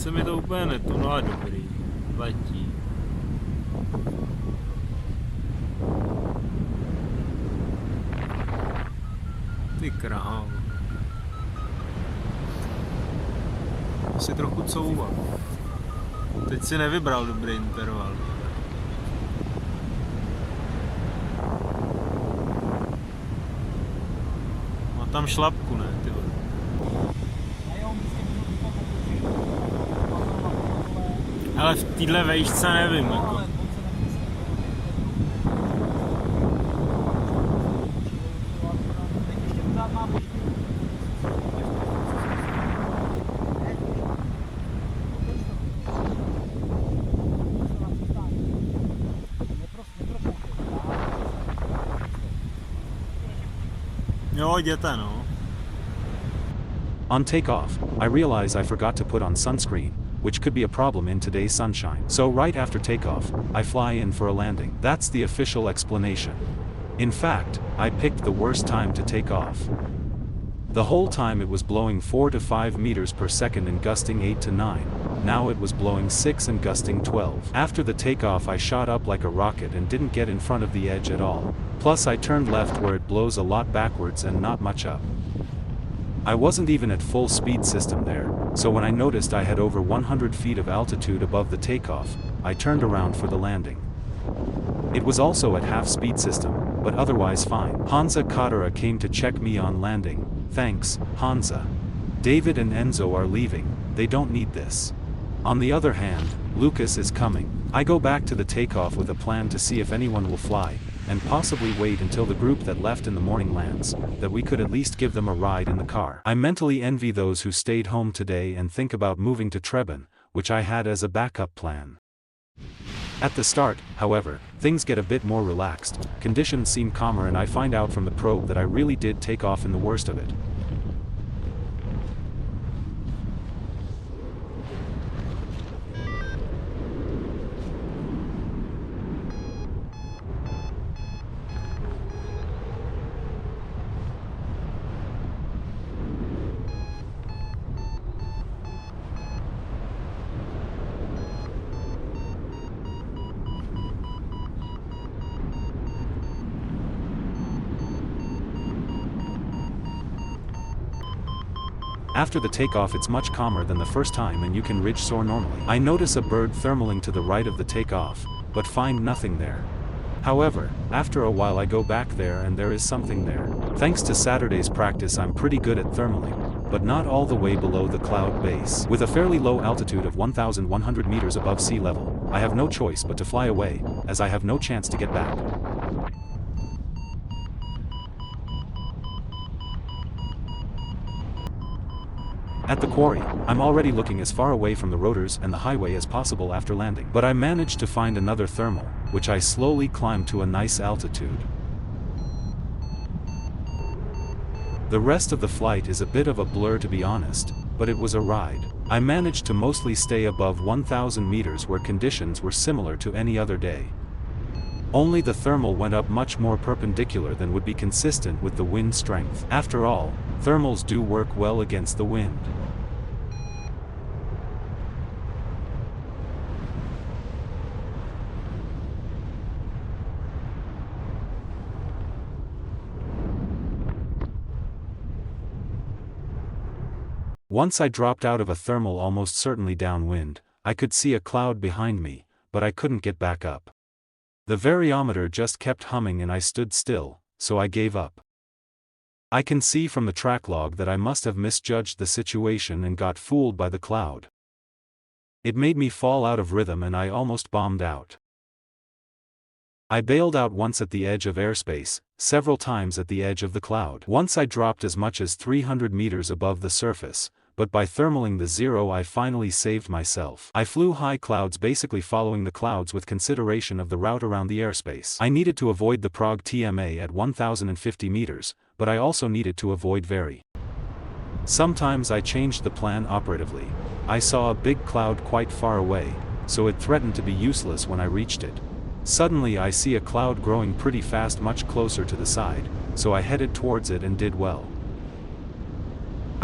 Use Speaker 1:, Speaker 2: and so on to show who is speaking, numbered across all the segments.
Speaker 1: se mi to úplně netuno a dobrý. Letí. Ty krávo. Asi trochu couvat. Teď si nevybral dobrý interval. Má tam šlapku, ne, ty vole. Ale v téhle vejšce nevím, jako. Jo, jděte, no.
Speaker 2: On takeoff, I realize I forgot to put on sunscreen, which could be a problem in today's sunshine. So right after takeoff, I fly in for a landing. That's the official explanation. In fact, I picked the worst time to take off. The whole time it was blowing 4 to 5 meters per second and gusting 8 to 9. Now it was blowing 6 and gusting 12. After the takeoff I shot up like a rocket and didn't get in front of the edge at all. Plus I turned left where it blows a lot backwards and not much up. I wasn't even at full speed system there, so when I noticed I had over 100 feet of altitude above the takeoff, I turned around for the landing. It was also at half speed system, but otherwise fine. Hansa Katara came to check me on landing. Thanks, Hansa. David and Enzo are leaving, they don't need this. On the other hand, Lucas is coming. I go back to the takeoff with a plan to see if anyone will fly, and possibly wait until the group that left in the morning lands, that we could at least give them a ride in the car. I mentally envy those who stayed home today and think about moving to Trebon, which I had as a backup plan. At the start, however, things get a bit more relaxed, conditions seem calmer and I find out from the probe that I really did take off in the worst of it. After the takeoff it's much calmer than the first time and you can ridge soar normally. I notice a bird thermaling to the right of the takeoff, but find nothing there. However, after a while I go back there and there is something there. Thanks to Saturday's practice I'm pretty good at thermaling, but not all the way below the cloud base. With a fairly low altitude of 1,100 meters above sea level, I have no choice but to fly away, as I have no chance to get back. At the quarry, I'm already looking as far away from the rotors and the highway as possible after landing. But I managed to find another thermal, which I slowly climbed to a nice altitude. The rest of the flight is a bit of a blur to be honest, but it was a ride. I managed to mostly stay above 1,000 meters where conditions were similar to any other day. Only the thermal went up much more perpendicular than would be consistent with the wind strength. After all, thermals do work well against the wind. Once I dropped out of a thermal almost certainly downwind, I could see a cloud behind me, but I couldn't get back up. The variometer just kept humming and I stood still, so I gave up. I can see from the track log that I must have misjudged the situation and got fooled by the cloud. It made me fall out of rhythm and I almost bombed out. I bailed out once at the edge of airspace, several times at the edge of the cloud. Once I dropped as much as 300 meters above the surface, but by thermaling the zero I finally saved myself. I flew high clouds basically following the clouds with consideration of the route around the airspace. I needed to avoid the Prague TMA at 1050 meters, but I also needed to avoid Vary. Sometimes I changed the plan operatively. I saw a big cloud quite far away, so it threatened to be useless when I reached it. Suddenly I see a cloud growing pretty fast much closer to the side, so I headed towards it and did well.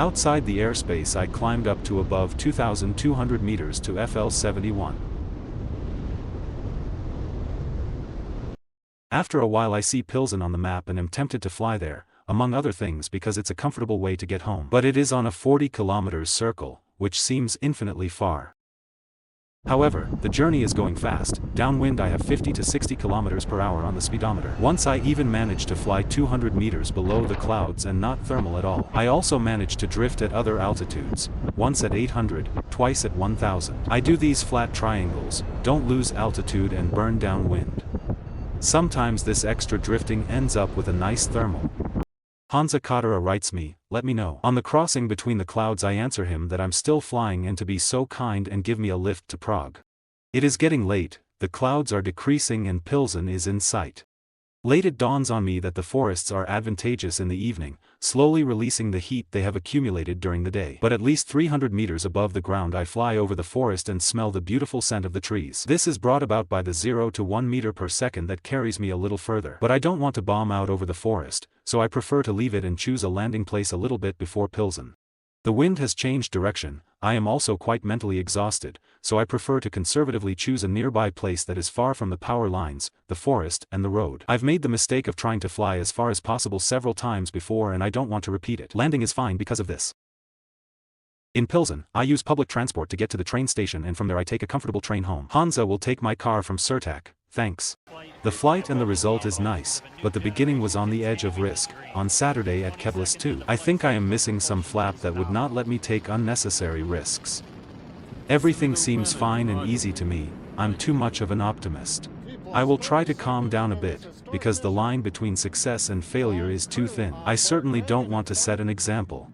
Speaker 2: Outside the airspace I climbed up to above 2,200 meters to FL71. After a while I see Pilsen on the map and am tempted to fly there, among other things because it's a comfortable way to get home. But it is on a 40 kilometers circle, which seems infinitely far. However, the journey is going fast. Downwind I have 50 to 60 kilometers per hour on the speedometer. Once I even managed to fly 200 meters below the clouds and not thermal at all. I also managed to drift at other altitudes, once at 800, twice at 1000. I do these flat triangles, don't lose altitude and burn downwind. Sometimes this extra drifting ends up with a nice thermal. Hansa Katara writes me, let me know. On the crossing between the clouds I answer him that I'm still flying and to be so kind and give me a lift to Prague. It is getting late, the clouds are decreasing and Pilsen is in sight. Late it dawns on me that the forests are advantageous in the evening, slowly releasing the heat they have accumulated during the day. But at least 300 meters above the ground I fly over the forest and smell the beautiful scent of the trees. This is brought about by the 0 to 1 meter per second that carries me a little further. But I don't want to bomb out over the forest, so I prefer to leave it and choose a landing place a little bit before Pilsen. The wind has changed direction, I am also quite mentally exhausted, so I prefer to conservatively choose a nearby place that is far from the power lines, the forest, and the road. I've made the mistake of trying to fly as far as possible several times before and I don't want to repeat it. Landing is fine because of this. In Pilsen, I use public transport to get to the train station and from there I take a comfortable train home. Hansa will take my car from Čerťák, thanks. The flight and the result is nice, but the beginning was on the edge of risk. On Saturday at Keblis 2, I think I am missing some flap that would not let me take unnecessary risks. Everything seems fine and easy to me, I'm too much of an optimist. I will try to calm down a bit, because the line between success and failure is too thin. I certainly don't want to set an example.